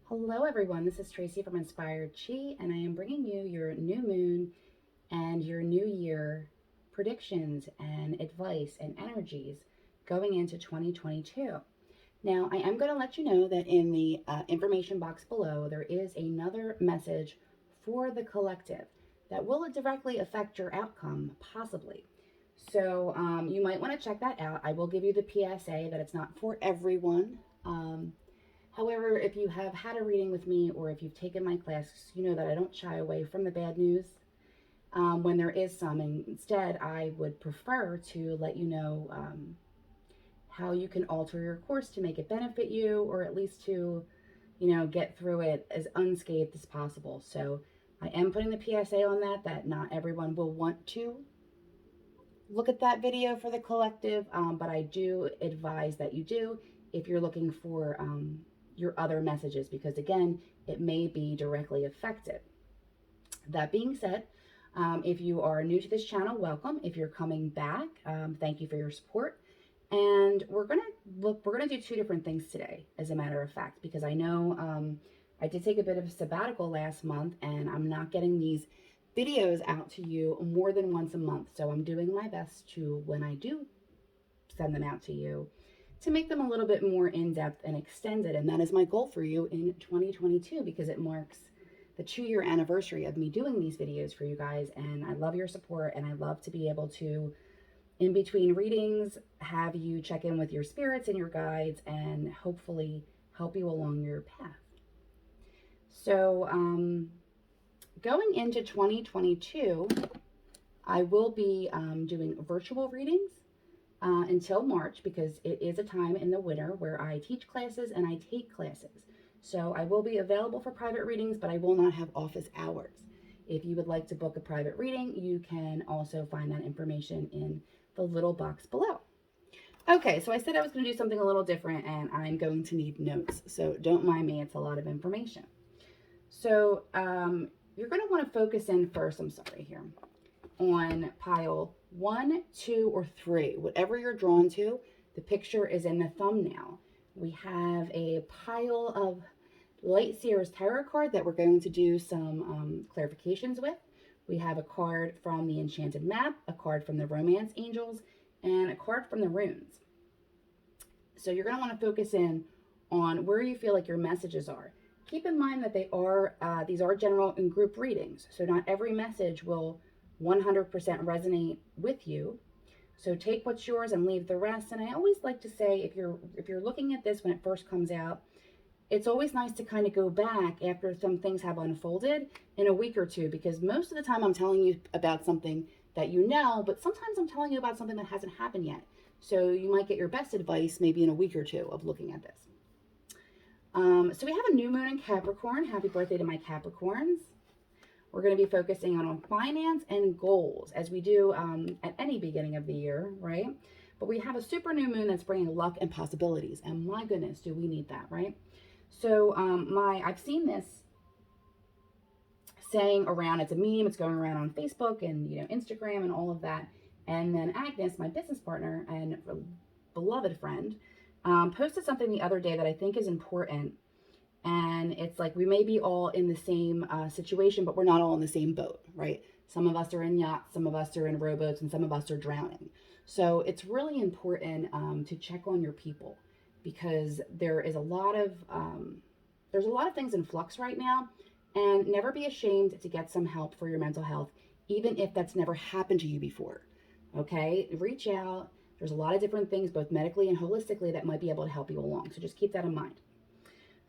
Hello everyone, this is Tracy from Inspired Chi, and I am bringing you your new moon and your new year predictions and advice and energies going into 2022. Now, I am going to let you know that in the information box below, there is another message for the collective that will directly affect your outcome, possibly. So you might want to check that out. I will give you the PSA that it's not for everyone. However, if you have had a reading with me or if you've taken my class, you know that I don't shy away from the bad news when there is some. And instead, I would prefer to let you know how you can alter your course to make it benefit you, or at least to, get through it as unscathed as possible. So I am putting the PSA on that not everyone will want to look at that video for the collective, but I do advise that you do if you're looking for your other messages, because again, it may be directly affected. That being said, if you are new to this channel, welcome. If you're coming back, thank you for your support. And we're gonna do two different things today, as a matter of fact, because I know I did take a bit of a sabbatical last month, and I'm not getting these videos out to you more than once a month. So I'm doing my best to, when I do send them out to you, to make them a little bit more in-depth and extended. And that is my goal for you in 2022, because it marks the 2-year anniversary of me doing these videos for you guys. And I love your support, and I love to be able to, in between readings, have you check in with your spirits and your guides and hopefully help you along your path. So going into 2022, I will be doing virtual readings until March, because it is a time in the winter where I teach classes and I take classes. So I will be available for private readings, but I will not have office hours. If you would like to book a private reading, you can also find that information in the little box below. Okay, so I said I was going to do something a little different, and I'm going to need notes. So don't mind me, it's a lot of information. So you're going to want to focus in first, I'm sorry here, on pile 1, 2, or 3, whatever you're drawn to. The picture is in the thumbnail. We have a pile of Light Seers Tarot card that we're going to do some clarifications with. We have a card from the Enchanted Map, a card from the Romance Angels, and a card from the Runes. So you're going to want to focus in on where you feel like your messages are. Keep in mind that these are general and group readings, so not every message will 100% resonate with you. So take what's yours and leave the rest. And I always like to say, if you're looking at this when it first comes out, it's always nice to kind of go back after some things have unfolded in a week or two, because most of the time I'm telling you about something that you know, but sometimes I'm telling you about something that hasn't happened yet. So you might get your best advice maybe in a week or two of looking at this. So we have a new moon in Capricorn. Happy birthday to my Capricorns. We're going to be focusing on finance and goals, as we do at any beginning of the year, right? But we have a super new moon that's bringing luck and possibilities. And my goodness, do we need that, right? So I've seen this saying around, it's a meme, it's going around on Facebook and Instagram and all of that. And then Agnes, my business partner and beloved friend, posted something the other day that I think is important. And it's like, we may be all in the same situation, but we're not all in the same boat, right? Some of us are in yachts, some of us are in rowboats, and some of us are drowning. So it's really important to check on your people, because there's a lot of things in flux right now. And never be ashamed to get some help for your mental health, even if that's never happened to you before. Okay, reach out. There's a lot of different things, both medically and holistically, that might be able to help you along. So just keep that in mind.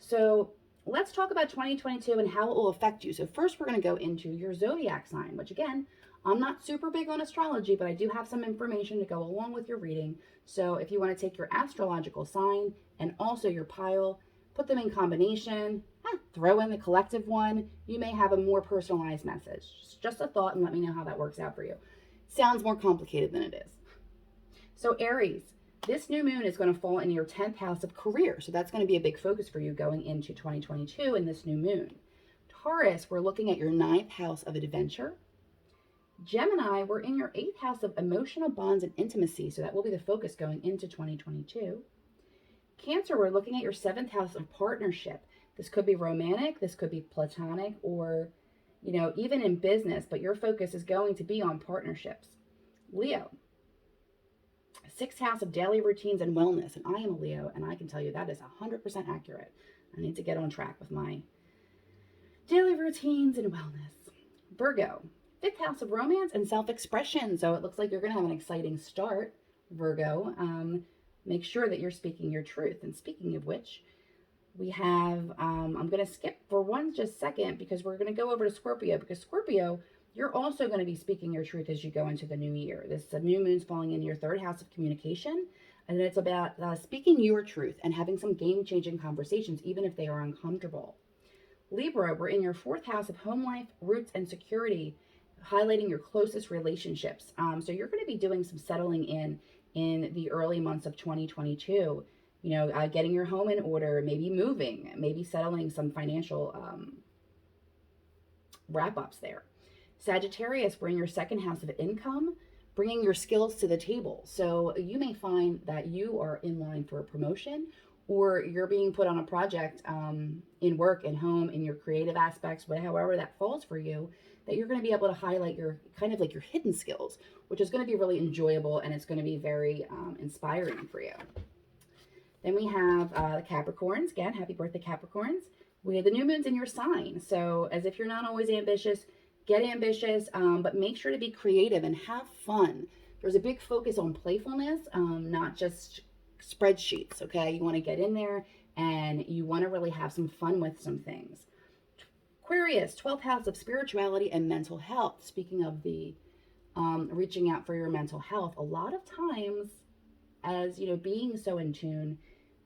So let's talk about 2022 and how it will affect you. So first, we're going to go into your zodiac sign, which again, I'm not super big on astrology, but I do have some information to go along with your reading. So if you want to take your astrological sign and also your pile, put them in combination, throw in the collective one, you may have a more personalized message. Just a thought, and let me know how that works out for you. Sounds more complicated than it is. So Aries, this new moon is going to fall in your 10th house of career. So that's going to be a big focus for you going into 2022 in this new moon. Taurus, we're looking at your 9th house of adventure. Gemini, we're in your 8th house of emotional bonds and intimacy. So that will be the focus going into 2022. Cancer, we're looking at your 7th house of partnership. This could be romantic, this could be platonic, or, you know, even in business, but your focus is going to be on partnerships. Leo, sixth house of daily routines and wellness. And I am a Leo, and I can tell you that is 100% accurate. I need to get on track with my daily routines and wellness. Virgo, fifth house of romance and self-expression. So it looks like you're going to have an exciting start, Virgo. Make sure that you're speaking your truth. And speaking of which, we have, I'm going to skip for one just second because we're going to go over to Scorpio, because Scorpio, you're also going to be speaking your truth as you go into the new year. This new moon's falling in your third house of communication, and it's about speaking your truth and having some game-changing conversations, even if they are uncomfortable. Libra, we're in your fourth house of home life, roots, and security, highlighting your closest relationships. So you're going to be doing some settling in the early months of 2022. You know, getting your home in order, maybe moving, maybe settling some financial wrap-ups there. Sagittarius, we're in your second house of income, bringing your skills to the table. So you may find that you are in line for a promotion, or you're being put on a project in work, in home, in your creative aspects, however that falls for you, that you're going to be able to highlight your kind of like your hidden skills, which is going to be really enjoyable, and it's going to be very inspiring for you. Then we have the Capricorns. Again, happy birthday, Capricorns. We have the new moon's in your sign. So as if you're not always ambitious, get ambitious, but make sure to be creative and have fun. There's a big focus on playfulness, not just spreadsheets, okay? You want to get in there and you want to really have some fun with some things. Aquarius, 12th house of spirituality and mental health. Speaking of the reaching out for your mental health, a lot of times, as you know, being so in tune,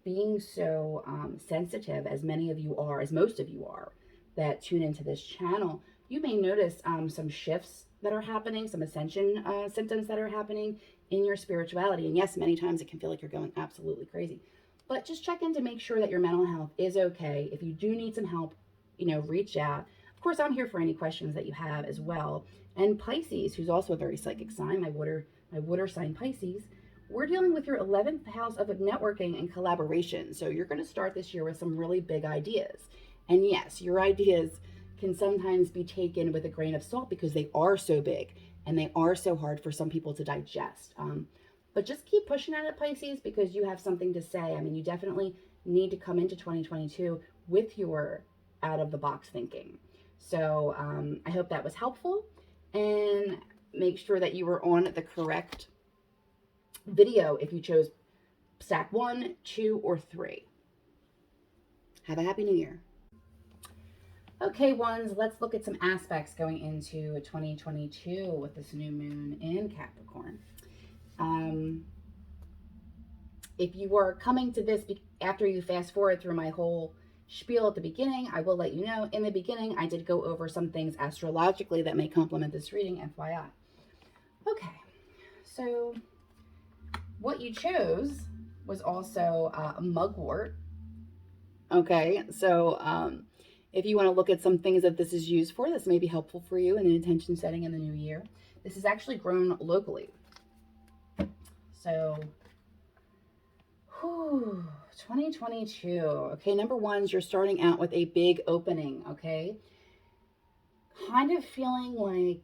being so sensitive, as many of you are, as most of you are, that tune into this channel, you may notice some shifts that are happening, some ascension symptoms that are happening in your spirituality. And yes, many times it can feel like you're going absolutely crazy. But just check in to make sure that your mental health is okay. If you do need some help, you know, reach out. Of course, I'm here for any questions that you have as well. And Pisces, who's also a very psychic sign, my water sign Pisces, we're dealing with your 11th house of networking and collaboration. So you're going to start this year with some really big ideas. And yes, your ideas can sometimes be taken with a grain of salt because they are so big and they are so hard for some people to digest. But just keep pushing at it, Pisces, because you have something to say. I mean, you definitely need to come into 2022 with your out-of-the-box thinking. So I hope that was helpful, and make sure that you were on the correct video if you chose stack 1, 2, or 3. Have a happy new year. Okay, ones, let's look at some aspects going into 2022 with this new moon in Capricorn. If you are coming to this after you fast forward through my whole spiel at the beginning, I will let you know, in the beginning, I did go over some things astrologically that may complement this reading, FYI. Okay, so what you chose was also a mugwort. Okay, so if you want to look at some things that this is used for, this may be helpful for you in an intention setting in the new year. This is actually grown locally. So, 2022. Okay, number one is you're starting out with a big opening, okay? Kind of feeling like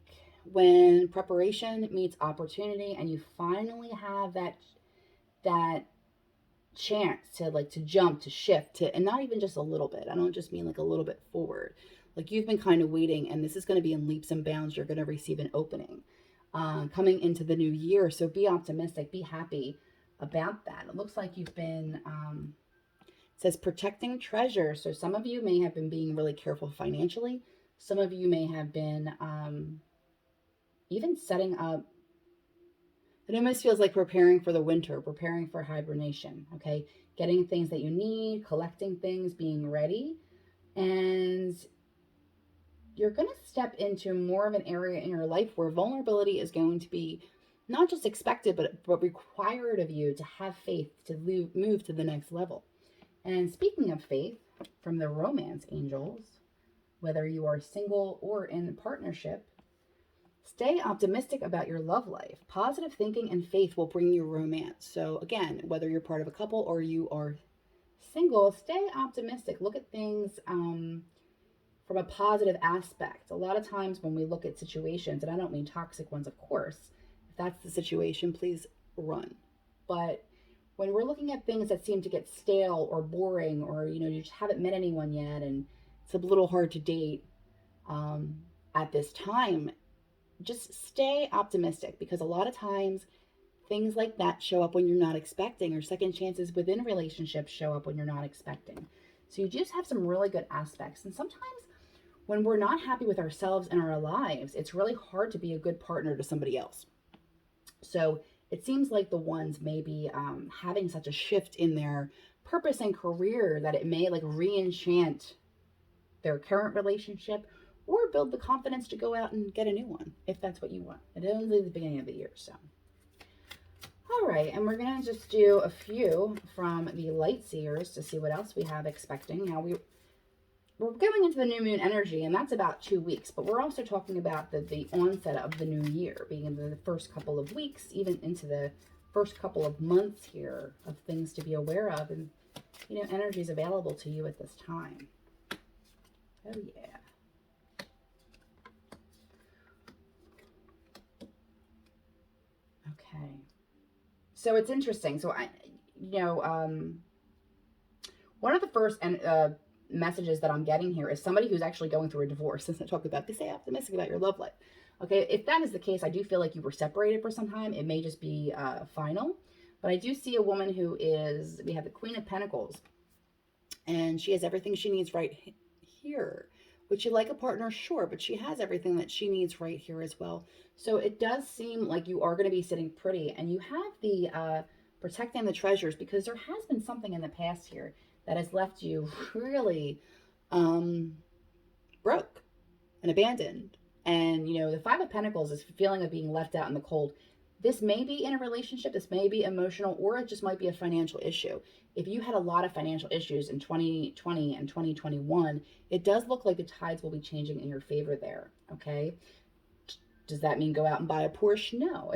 when preparation meets opportunity and you finally have that chance to jump, to shift, and not even just a little bit. I don't just mean like a little bit forward. Like you've been kind of waiting, and this is going to be in leaps and bounds. You're going to receive an opening coming into the new year. So be optimistic, be happy about that. It looks like you've been, it says protecting treasure. So some of you may have been being really careful financially. Some of you may have been even setting up. It almost feels like preparing for the winter, preparing for hibernation, okay? Getting things that you need, collecting things, being ready. And you're going to step into more of an area in your life where vulnerability is going to be not just expected, but required of you to have faith, to move to the next level. And speaking of faith, from the romance angels, whether you are single or in partnership, stay optimistic about your love life. Positive thinking and faith will bring you romance. So again, whether you're part of a couple or you are Single, stay optimistic. Look at things from a positive aspect. A lot of times when we look at situations, and I don't mean toxic ones, of course, if that's the situation, please run. But when we're looking at things that seem to get stale or boring, or you just haven't met anyone yet and it's a little hard to date um, at this time, just stay optimistic, because a lot of times things like that show up when you're not expecting, or second chances within relationships show up when you're not expecting. So you just have some really good aspects. And sometimes when we're not happy with ourselves and our lives, it's really hard to be a good partner to somebody else. So it seems like the ones may be having such a shift in their purpose and career that it may like re-enchant their current relationship, or build the confidence to go out and get a new one if that's what you want. It only the beginning of the year, so. All right, and we're gonna just do a few from the light seers to see what else we have expecting. Now we're going into the new moon energy, and that's about 2 weeks, but we're also talking about the onset of the new year, being in the first couple of weeks, even into the first couple of months here, of things to be aware of, and energy is available to you at this time. Oh yeah. Okay. So it's interesting. So one of the first messages that I'm getting here is somebody who's actually going through a divorce. Since I talked about, they stay optimistic about your love life. Okay, if that is the case, I do feel like you were separated for some time. It may just be final. But I do see a woman who is, we have the Queen of Pentacles, and she has everything she needs right here. Would you like a partner? Sure, but she has everything that she needs right here as well. So it does seem like you are going to be sitting pretty, and you have the protecting the treasures, because there has been something in the past here that has left you really broke and abandoned. And, the Five of Pentacles is feeling of being left out in the cold. This may be in a relationship, this may be emotional, or it just might be a financial issue. If you had a lot of financial issues in 2020 and 2021, it does look like the tides will be changing in your favor there, okay? Does that mean go out and buy a Porsche? No.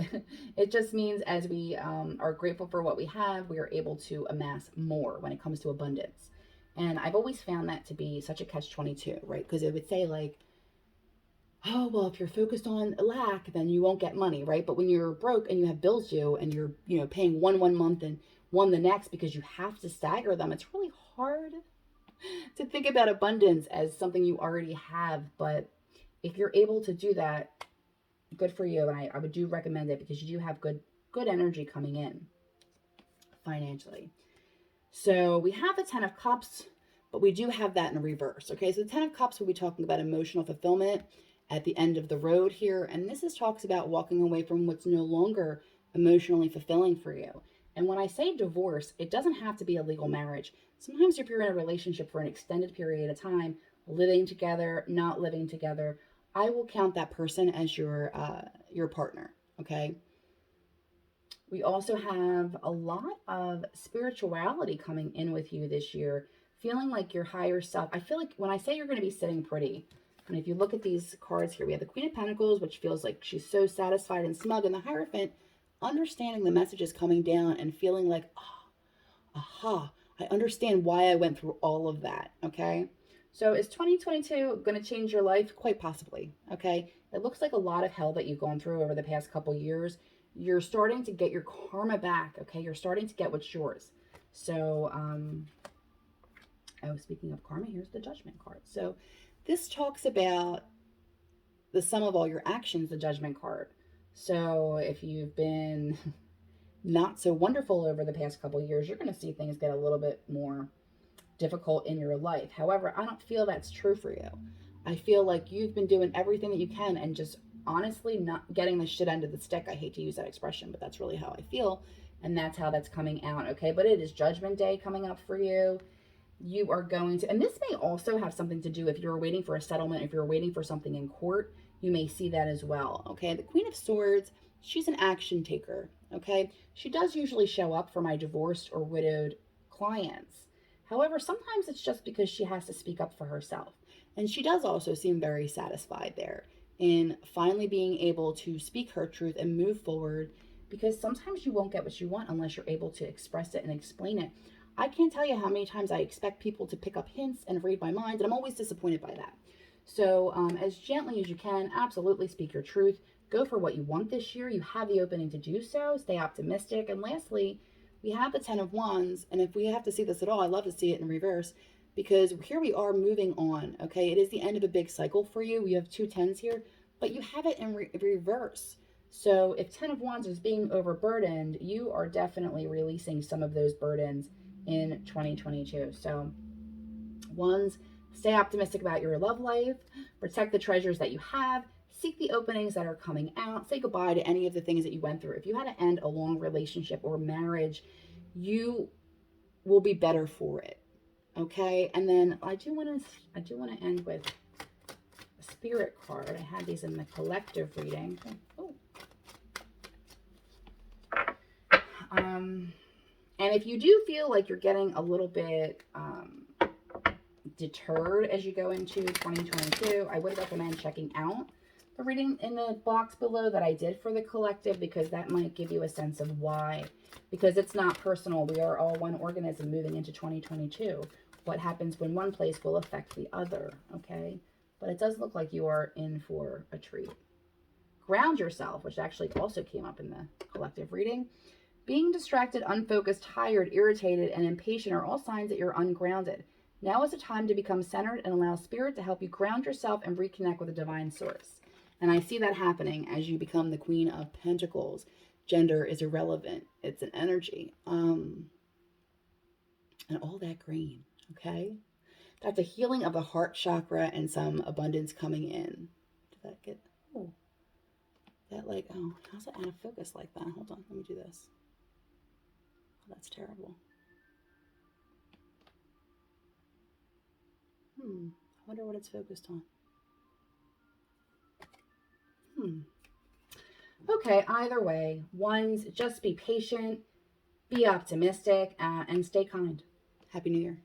It just means as we are grateful for what we have, we are able to amass more when it comes to abundance. And I've always found that to be such a catch-22, right? Because it would say like, oh, well, if you're focused on lack, then you won't get money, right? But when you're broke and you have bills due and you're paying one month and one the next because you have to stagger them, it's really hard to think about abundance as something you already have. But if you're able to do that, good for you. And I would do recommend it, because you do have good energy coming in financially. So we have the Ten of Cups, but we do have that in reverse. Okay, so the Ten of Cups will be talking about emotional fulfillment at the end of the road here. And this talks about walking away from what's no longer emotionally fulfilling for you. And when I say divorce, it doesn't have to be a legal marriage. Sometimes if you're in a relationship for an extended period of time, living together, not living together, I will count that person as your partner, okay? We also have a lot of spirituality coming in with you this year, feeling like your higher self. I feel like when I say you're going to be sitting pretty, and if you look at these cards here, we have the Queen of Pentacles, which feels like she's so satisfied and smug, and the Hierophant, understanding the messages coming down and feeling like, aha, I understand why I went through all of that, okay? So is 2022 going to change your life? Quite possibly, okay? It looks like a lot of hell that you've gone through over the past couple years. You're starting to get your karma back, okay? You're starting to get what's yours. So, speaking of karma, here's the Judgment card. So this talks about the sum of all your actions, the Judgment card. So if you've been not so wonderful over the past couple years, you're going to see things get a little bit more difficult in your life. However, I don't feel that's true for you. I feel like you've been doing everything that you can and just honestly not getting the shit end of the stick. I hate to use that expression, but that's really how I feel. And that's how that's coming out, okay? But it is Judgment Day coming up for you. You are going to, and this may also have something to do if you're waiting for a settlement, if you're waiting for something in court, you may see that as well, okay? The Queen of Swords, she's an action taker, okay? She does usually show up for my divorced or widowed clients. However, sometimes it's just because she has to speak up for herself. And she does also seem very satisfied there in finally being able to speak her truth and move forward, because sometimes you won't get what you want unless you're able to express it and explain it. I can't tell you how many times I expect people to pick up hints and read my mind, and I'm always disappointed by that. So, as gently as you can, absolutely speak your truth. Go for what you want this year. You have the opening to do so. Stay optimistic. And lastly, we have the Ten of Wands. And if we have to see this at all, I love to see it in reverse because here we are moving on. Okay. It is the end of a big cycle for you. We have two tens here, but you have it in reverse. So if Ten of Wands is being overburdened, you are definitely releasing some of those burdens in 2022. So, Wands, stay optimistic about your love life, protect the treasures that you have, seek the openings that are coming out, say goodbye to any of the things that you went through. If you had to end a long relationship or marriage, you will be better for it. Okay? And then I do want to end with a spirit card. I had these in the collective reading. Oh. And if you do feel like you're getting a little bit deterred as you go into 2022, I would recommend checking out the reading in the box below that I did for the collective, because that might give you a sense of why. Because it's not personal. We are all one organism moving into 2022. What happens when one place will affect the other, okay? But it does look like you are in for a treat. Ground yourself, which actually also came up in the collective reading. Being distracted, unfocused, tired, irritated, and impatient are all signs that you're ungrounded. Now is the time to become centered and allow Spirit to help you ground yourself and reconnect with the divine source. And I see that happening as you become the Queen of Pentacles. Gender is irrelevant. It's an energy. And all that green, okay? That's a healing of the heart chakra and some abundance coming in. Did that get... Oh. That like... Oh, how's it out of focus like that? Hold on. Let me do this. That's terrible. I wonder what it's focused on. Okay, either way, Wands, just be patient, be optimistic, and stay kind. Happy New Year.